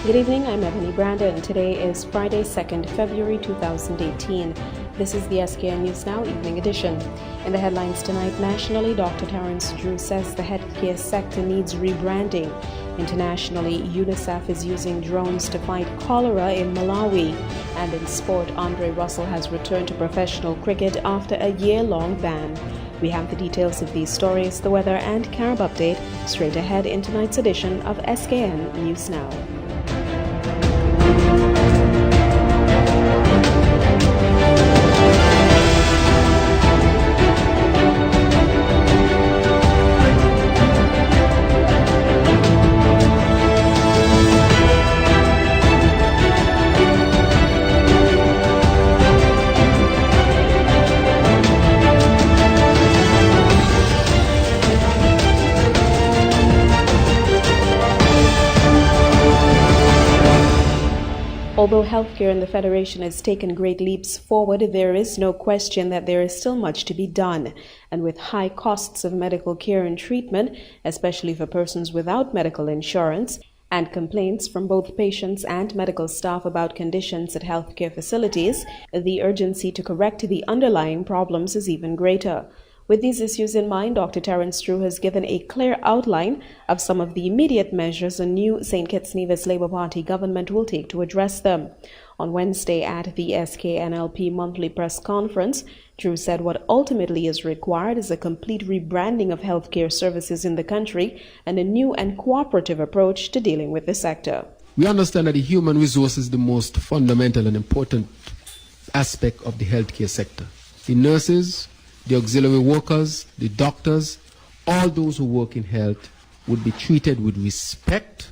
Good evening, I'm Ebony Brandon. Today is Friday, 2nd February 2018. This is the SKN News Now Evening Edition. In the headlines tonight, nationally, Dr. Terence Drew says the healthcare sector needs rebranding. Internationally, UNICEF is using drones to fight cholera in Malawi. And in sport, Andre Russell has returned to professional cricket after a year-long ban. We have the details of these stories, the weather and Carib update straight ahead in tonight's edition of SKN News Now. Although healthcare in the Federation has taken great leaps forward, there is no question that there is still much to be done. And with high costs of medical care and treatment, especially for persons without medical insurance, and complaints from both patients and medical staff about conditions at healthcare facilities, the urgency to correct the underlying problems is even greater. With these issues in mind, Dr. Terence Drew has given a clear outline of some of the immediate measures a new St. Kitts Nevis Labour Party government will take to address them. On Wednesday at the SKNLP monthly press conference, Drew said what ultimately is required is a complete rebranding of healthcare services in the country and a new and cooperative approach to dealing with the sector. We understand that the human resource is the most fundamental and important aspect of the healthcare sector. The nurses, the auxiliary workers, the doctors, all those who work in health would be treated with respect.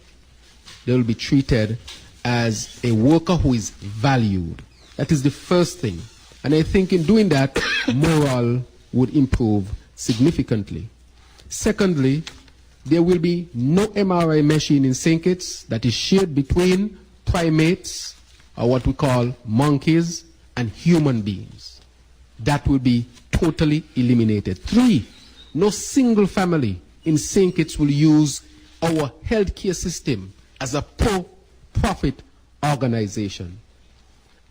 They will be treated as a worker who is valued. That is the first thing. And I think in doing that, morale would improve significantly. Secondly, there will be no MRI machine in St. Kitts that is shared between primates, or what we call monkeys, and human beings. That will be totally eliminated. 3, no single family in St. Kitts will use our healthcare system as a for-profit organization.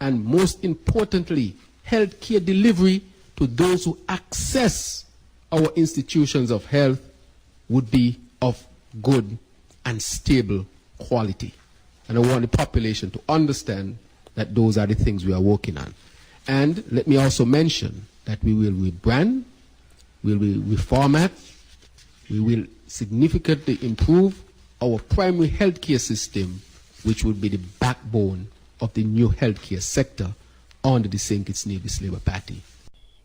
And most importantly, healthcare delivery to those who access our institutions of health would be of good and stable quality. And I want the population to understand that those are the things we are working on. And let me also mention that we will rebrand, we will reformat, we will significantly improve our primary healthcare system, which will be the backbone of the new healthcare sector under the St. Kitts Nevis Labour Party.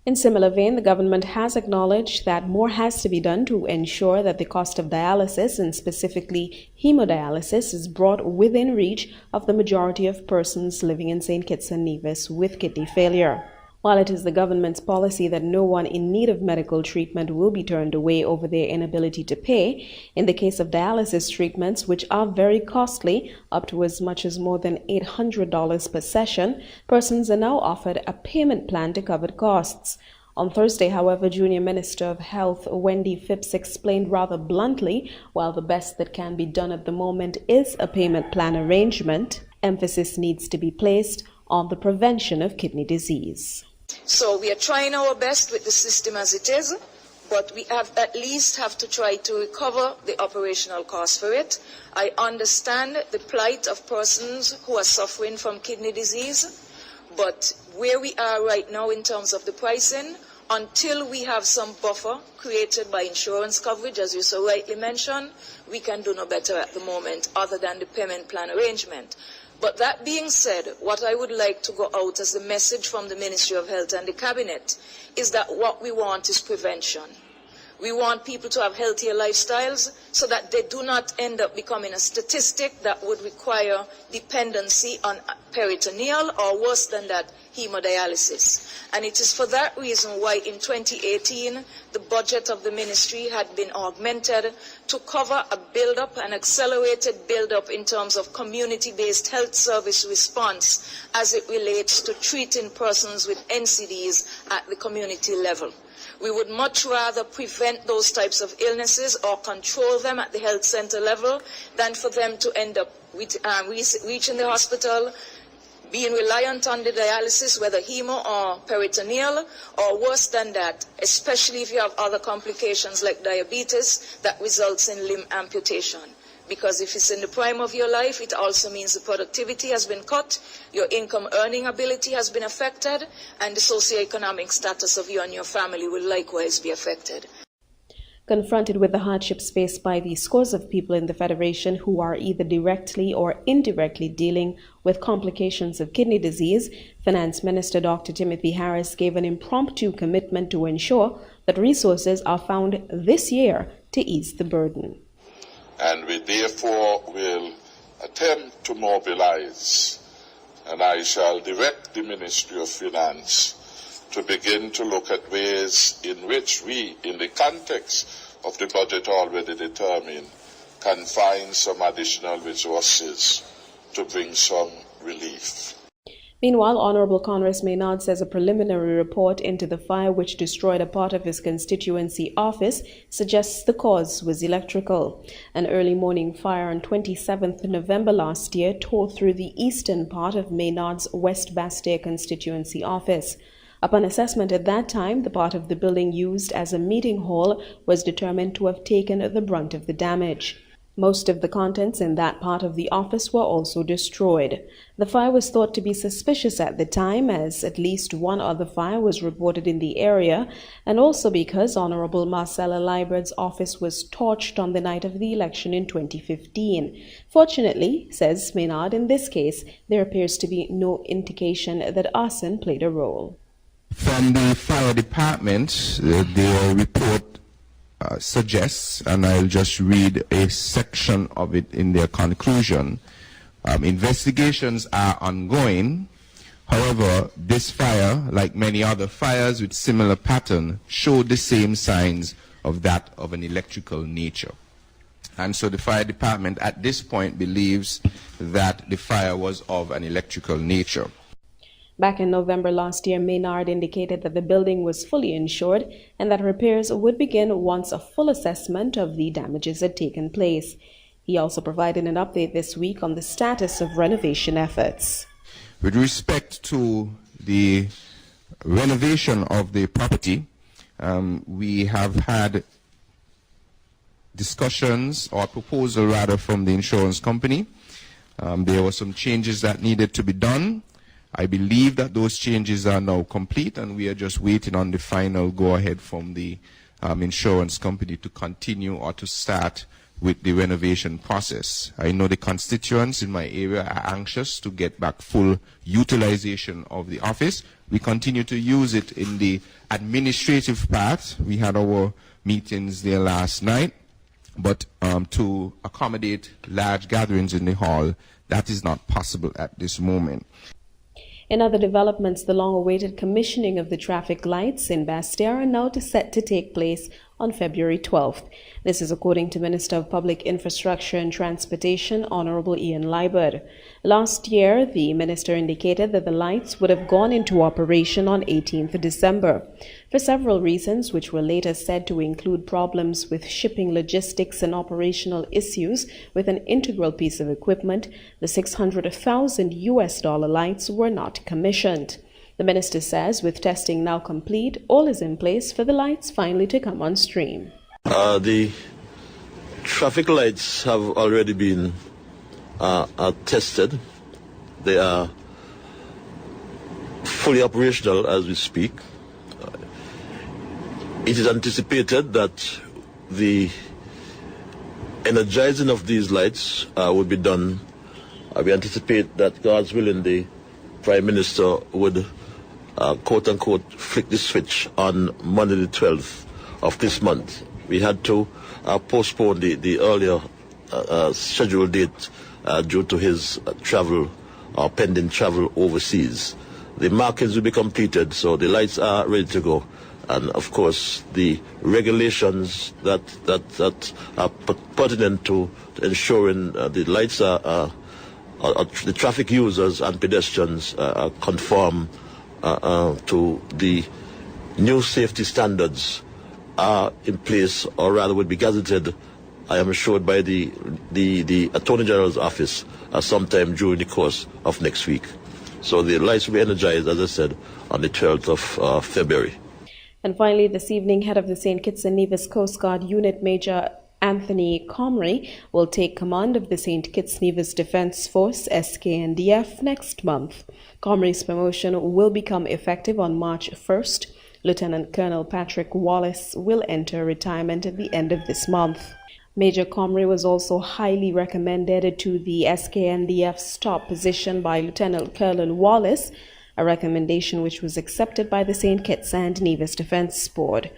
In similar vein, the government has acknowledged that more has to be done to ensure that the cost of dialysis, and specifically hemodialysis, is brought within reach of the majority of persons living in St. Kitts and Nevis with kidney failure. While it is the government's policy that no one in need of medical treatment will be turned away over their inability to pay, in the case of dialysis treatments, which are very costly, up to as much as more than $800 per session, persons are now offered a payment plan to cover costs. On Thursday, however, Junior Minister of Health Wendy Phipps explained rather bluntly, while the best that can be done at the moment is a payment plan arrangement, emphasis needs to be placed on the prevention of kidney disease. So we are trying our best with the system as it is, but we at least have to try to recover the operational cost for it. I understand the plight of persons who are suffering from kidney disease, but where we are right now in terms of the pricing, until we have some buffer created by insurance coverage, as you so rightly mentioned, we can do no better at the moment other than the payment plan arrangement. But that being said, what I would like to go out as the message from the Ministry of Health and the Cabinet is that what we want is prevention. We want people to have healthier lifestyles so that they do not end up becoming a statistic that would require dependency on peritoneal or worse than that, hemodialysis. And it is for that reason why in 2018 the budget of the ministry had been augmented to cover a build-up, an accelerated build-up in terms of community-based health service response as it relates to treating persons with NCDs at the community level. We would much rather prevent those types of illnesses or control them at the health center level than for them to end up reaching the hospital, being reliant on the dialysis, whether hemo or peritoneal, or worse than that, especially if you have other complications like diabetes that results in limb amputation. Because if it's in the prime of your life, it also means the productivity has been cut, your income earning ability has been affected, and the socioeconomic status of you and your family will likewise be affected. Confronted with the hardships faced by the scores of people in the Federation who are either directly or indirectly dealing with complications of kidney disease, Finance Minister Dr. Timothy Harris gave an impromptu commitment to ensure that resources are found this year to ease the burden. And we therefore will attempt to mobilize, and I shall direct the Ministry of Finance to begin to look at ways in which we, in the context of the budget already determined, can find some additional resources to bring some relief. Meanwhile, Honorable Congress Maynard says a preliminary report into the fire which destroyed a part of his constituency office suggests the cause was electrical. An early morning fire on 27th November last year tore through the eastern part of Maynard's West Bastille constituency office. Upon assessment at that time, the part of the building used as a meeting hall was determined to have taken the brunt of the damage. Most of the contents in that part of the office were also destroyed. The fire was thought to be suspicious at the time, as at least one other fire was reported in the area, and also because Honorable Marcella Liburt's office was torched on the night of the election in 2015. Fortunately, says Maynard, in this case, there appears to be no indication that arson played a role. From the fire department, their report suggests, and I'll just read a section of it in their conclusion. Investigations are ongoing. However, this fire, like many other fires with similar pattern, showed the same signs of that of an electrical nature. And so the fire department at this point believes that the fire was of an electrical nature. Back in November last year, Maynard indicated that the building was fully insured and that repairs would begin once a full assessment of the damages had taken place. He also provided an update this week on the status of renovation efforts. With respect to the renovation of the property, we have had discussions, or proposal rather, from the insurance company. There were some changes that needed to be done. I believe that those changes are now complete, and we are just waiting on the final go-ahead from the insurance company to continue or to start with the renovation process. I know the constituents in my area are anxious to get back full utilization of the office. We continue to use it in the administrative part. We had our meetings there last night, but to accommodate large gatherings in the hall, that is not possible at this moment. In other developments, the long-awaited commissioning of the traffic lights in Bastille are now set to take place on February 12th. This is according to Minister of Public Infrastructure and Transportation, Honorable Ian Libert. Last year, the minister indicated that the lights would have gone into operation on 18th December. For several reasons, which were later said to include problems with shipping logistics and operational issues with an integral piece of equipment, the $600,000 lights were not commissioned. The minister says with testing now complete, all is in place for the lights finally to come on stream. The traffic lights have already been tested. They are fully operational as we speak. It is anticipated that the energizing of these lights will be done. We anticipate that, God's willing, the Prime Minister would quote-unquote flick the switch on Monday the 12th of this month. We had to postpone the earlier scheduled date due to his travel or pending travel overseas. The markings will be completed, so the lights are ready to go. And of course, the regulations that are pertinent to ensuring the lights are the traffic users and pedestrians conform to the new safety standards are in place, or rather would be gazetted, I am assured, by the Attorney General's office sometime during the course of next week. So the lights will be energized, as I said, on the 12th of February. And finally, this evening, head of the St. Kitts and Nevis Coast Guard Unit, Major Anthony Comrie, will take command of the St. Kitts Nevis Defence Force, SKNDF, next month. Comrie's promotion will become effective on March 1st. Lieutenant Colonel Patrick Wallace will enter retirement at the end of this month. Major Comrie was also highly recommended to the SKNDF's top position by Lieutenant Colonel Wallace, a recommendation which was accepted by the St. Kitts and Nevis Defence Board.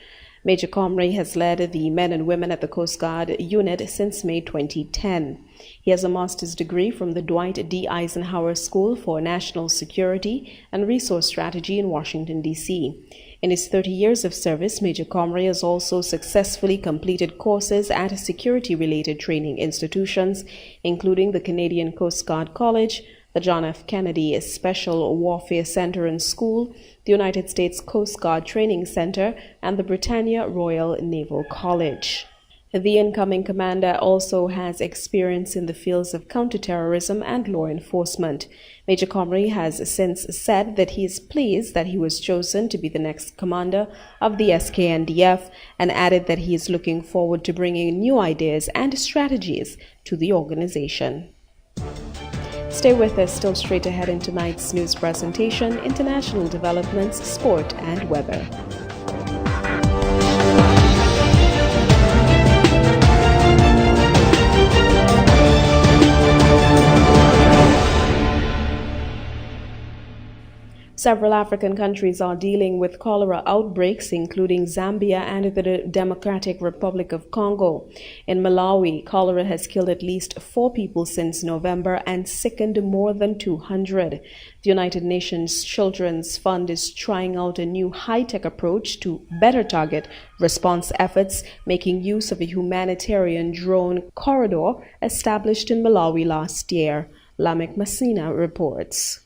Major Comrie has led the men and women at the Coast Guard unit since May 2010. He has a master's degree from the Dwight D. Eisenhower School for National Security and Resource Strategy in Washington, D.C. In his 30 years of service, Major Comrie has also successfully completed courses at security-related training institutions, including the Canadian Coast Guard College, the John F. Kennedy Special Warfare Center and School, the United States Coast Guard Training Center, and the Britannia Royal Naval College. The incoming commander also has experience in the fields of counterterrorism and law enforcement. Major Comrie has since said that he is pleased that he was chosen to be the next commander of the SKNDF, and added that he is looking forward to bringing new ideas and strategies to the organization. Stay with us. Still straight ahead in tonight's news presentation: international developments, sport, and weather. Several African countries are dealing with cholera outbreaks, including Zambia and the Democratic Republic of Congo. In Malawi, cholera has killed at least 4 people since November and sickened more than 200. The United Nations Children's Fund is trying out a new high-tech approach to better target response efforts, making use of a humanitarian drone corridor established in Malawi last year. Lamek Masina reports.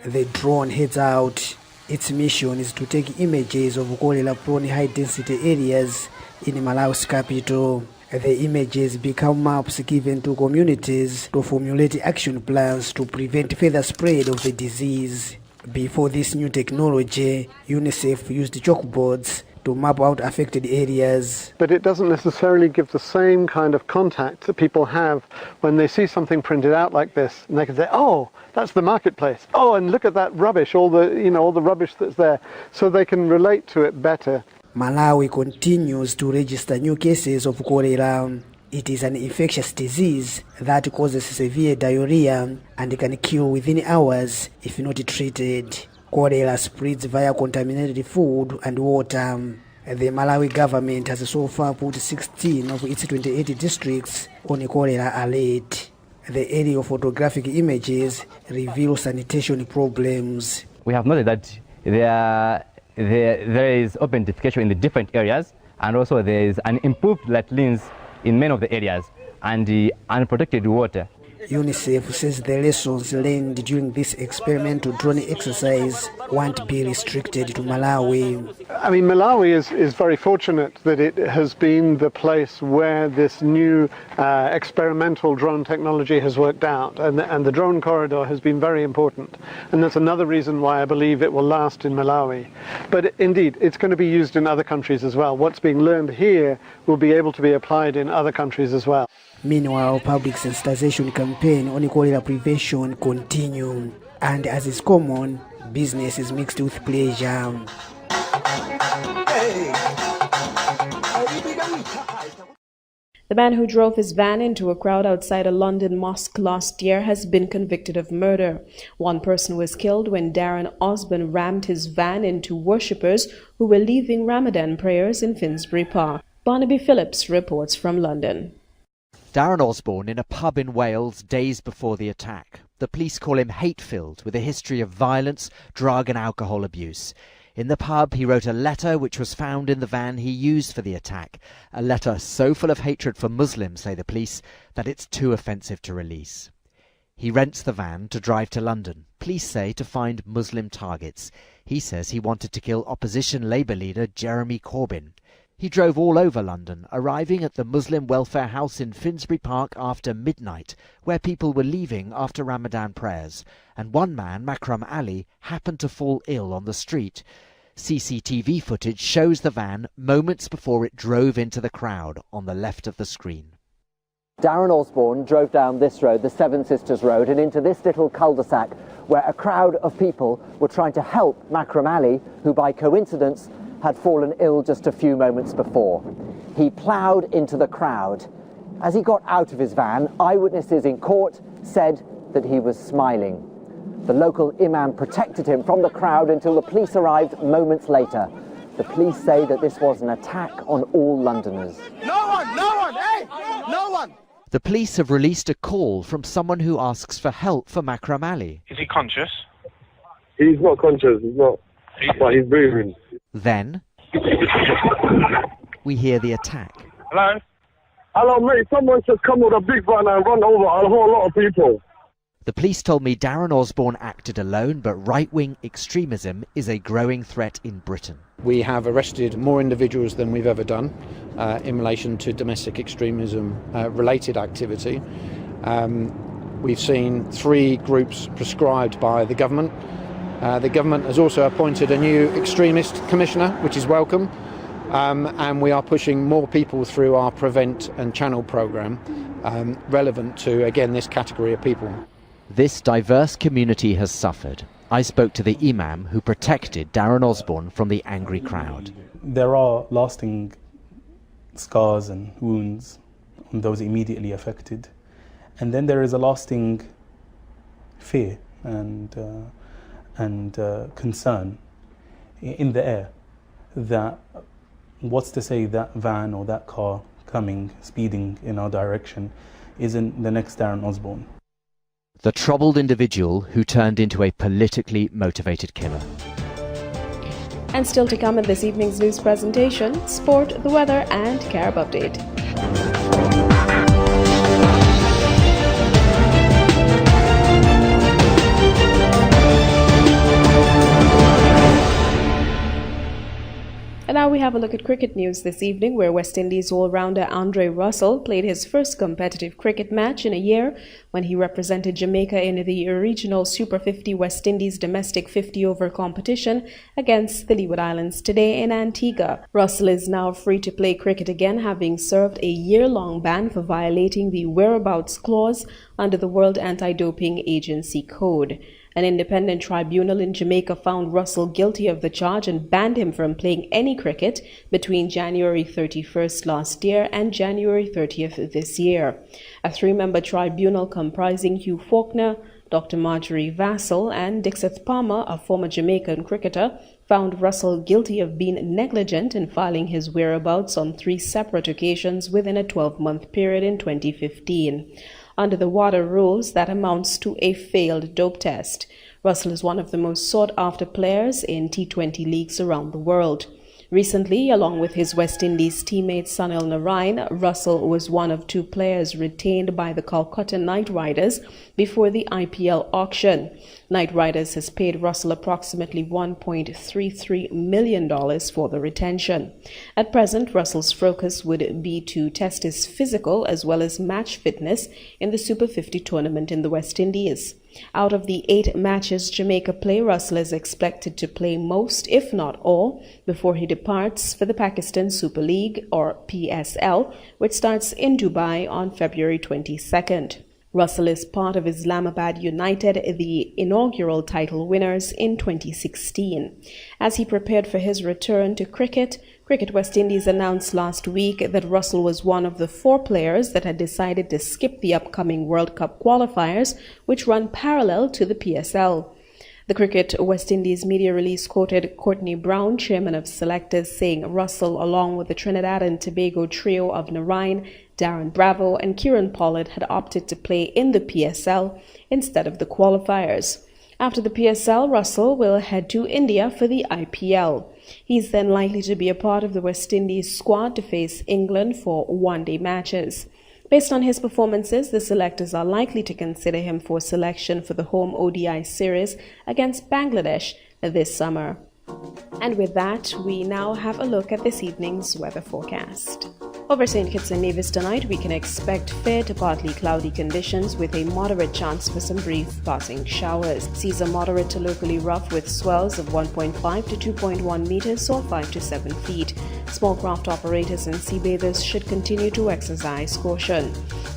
The drone heads out. Its mission is to take images of cholera-prone high-density areas in Malawi's capital. The images become maps given to communities to formulate action plans to prevent further spread of the disease. Before this new technology, UNICEF used chalkboards to map out affected areas. But it doesn't necessarily give the same kind of contact that people have when they see something printed out like this, and they can say, oh, that's the marketplace. Oh, and look at that rubbish, all the rubbish that's there, so they can relate to it better. Malawi continues to register new cases of cholera. It is an infectious disease that causes severe diarrhea and can kill within hours if not treated. Cholera spreads via contaminated food and water. The Malawi government has so far put 16 of its 28 districts on a cholera alert. The aerial photographic images reveal sanitation problems. We have noted that there is open defecation in the different areas, and also there is an improved latrines in many of the areas, and the unprotected water. UNICEF says the lessons learned during this experimental drone exercise won't be restricted to Malawi. I mean, Malawi is very fortunate that it has been the place where this new experimental drone technology has worked out, and the drone corridor has been very important. And that's another reason why I believe it will last in Malawi. But indeed, it's going to be used in other countries as well. What's being learned here will be able to be applied in other countries as well. Meanwhile, public sensitization campaign on cholera prevention continue, and as is common, business is mixed with pleasure. The man who drove his van into a crowd outside a London mosque last year has been convicted of murder. One person was killed when Darren Osborne rammed his van into worshippers who were leaving Ramadan prayers in Finsbury Park. Barnaby Phillips reports from London. Darren Osborne in a pub in Wales days before the attack. The police call him hate-filled, with a history of violence, drug and alcohol abuse. In the pub, he wrote a letter which was found in the van he used for the attack. A letter so full of hatred for Muslims, say the police, that it's too offensive to release. He rents the van to drive to London, police say to find Muslim targets. He says he wanted to kill opposition Labour leader Jeremy Corbyn. He drove all over London, arriving at the Muslim Welfare House in Finsbury Park after midnight, where people were leaving after Ramadan prayers. And one man, Makram Ali, happened to fall ill on the street. CCTV footage shows the van moments before it drove into the crowd on the left of the screen. Darren Osborne drove down this road, the Seven Sisters Road, and into this little cul-de-sac where a crowd of people were trying to help Makram Ali, who by coincidence had fallen ill just a few moments before. He ploughed into the crowd. As he got out of his van, eyewitnesses in court said that he was smiling. The local imam protected him from the crowd until the police arrived moments later. The police say that this was an attack on all Londoners. No one, hey, no one! The police have released a call from someone who asks for help for Makram Ali. Is he conscious? He's not conscious, but he's breathing. Then we hear the attack. Hello? Hello, mate. Someone just come with a big van and run over a whole lot of people. The police told me Darren Osborne acted alone, but right-wing extremism is a growing threat in Britain. We have arrested more individuals than we've ever done in relation to domestic extremism related activity. We've seen 3 groups prescribed by the government. The government has also appointed a new extremist commissioner, which is welcome, and we are pushing more people through our Prevent and Channel programme relevant to, again, this category of people. This diverse community has suffered. I spoke to the imam who protected Darren Osborne from the angry crowd. There are lasting scars and wounds on those immediately affected. And then there is a lasting fear and concern in the air that what's to say that van or that car coming, speeding in our direction, isn't the next Darren Osborne. The troubled individual who turned into a politically motivated killer. And still to come in this evening's news presentation, sport, the weather and Carib update. And now we have a look at cricket news this evening, where West Indies all-rounder Andre Russell played his first competitive cricket match in a year when he represented Jamaica in the regional Super 50 West Indies domestic 50-over competition against the Leeward Islands today in Antigua. Russell is now free to play cricket again, having served a year-long ban for violating the whereabouts clause under the World Anti-Doping Agency Code. An independent tribunal in Jamaica found Russell guilty of the charge and banned him from playing any cricket between January 31st last year and January 30th this year. A 3-member tribunal comprising Hugh Faulkner, Dr. Marjorie Vassell and Dixith Palmer, a former Jamaican cricketer, found Russell guilty of being negligent in filing his whereabouts on 3 separate occasions within a 12-month period in 2015. Under the WADA rules, that amounts to a failed dope test. Russell is one of the most sought-after players in T20 leagues around the world. Recently, along with his West Indies teammate Sunil Narine, Russell was one of 2 players retained by the Calcutta Knight Riders before the IPL auction. Knight Riders has paid Russell approximately $1.33 million for the retention. At present, Russell's focus would be to test his physical as well as match fitness in the Super 50 tournament in the West Indies. Out of the 8 matches Jamaica play, Russell is expected to play most, if not all, before he departs for the Pakistan Super League, or PSL, which starts in Dubai on February 22nd. Russell is part of Islamabad United, the inaugural title winners in 2016. As he prepared for his return to Cricket West Indies announced last week that Russell was one of the 4 players that had decided to skip the upcoming World Cup qualifiers, which run parallel to the PSL. The Cricket West Indies media release quoted Courtney Brown, chairman of selectors, saying Russell, along with the Trinidad and Tobago trio of Narine, Darren Bravo and Kieran Pollard, had opted to play in the PSL instead of the qualifiers. After the PSL, Russell will head to India for the IPL. He's then likely to be a part of the West Indies squad to face England for one-day matches. Based on his performances, the selectors are likely to consider him for selection for the home ODI series against Bangladesh this summer. And with that, we now have a look at this evening's weather forecast. Over St. Kitts and Nevis tonight, we can expect fair to partly cloudy conditions with a moderate chance for some brief passing showers. Seas are moderate to locally rough with swells of 1.5 to 2.1 meters or 5 to 7 feet. Small craft operators and sea bathers should continue to exercise caution.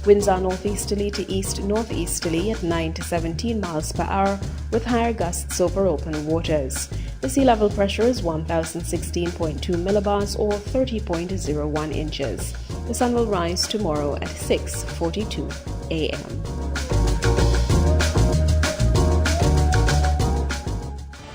Winds are northeasterly to east-northeasterly at 9 to 17 miles per hour with higher gusts over open waters. The sea level pressure is 1016.2 millibars or 30.01 inches. The sun will rise tomorrow at 6:42 a.m.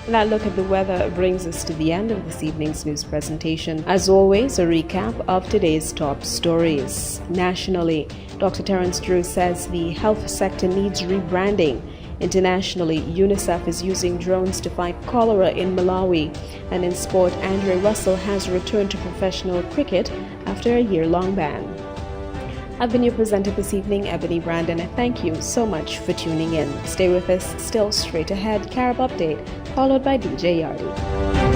That look at the weather brings us to the end of this evening's news presentation. As always, a recap of today's top stories. Nationally, Dr. Terence Drew says the health sector needs rebranding. Internationally, UNICEF is using drones to fight cholera in Malawi. And in sport, Andre Russell has returned to professional cricket after a year-long ban. I've been your presenter this evening, Ebony Brandon, and thank you so much for tuning in. Stay with us, still straight ahead, Carib Update, followed by DJ Yardi.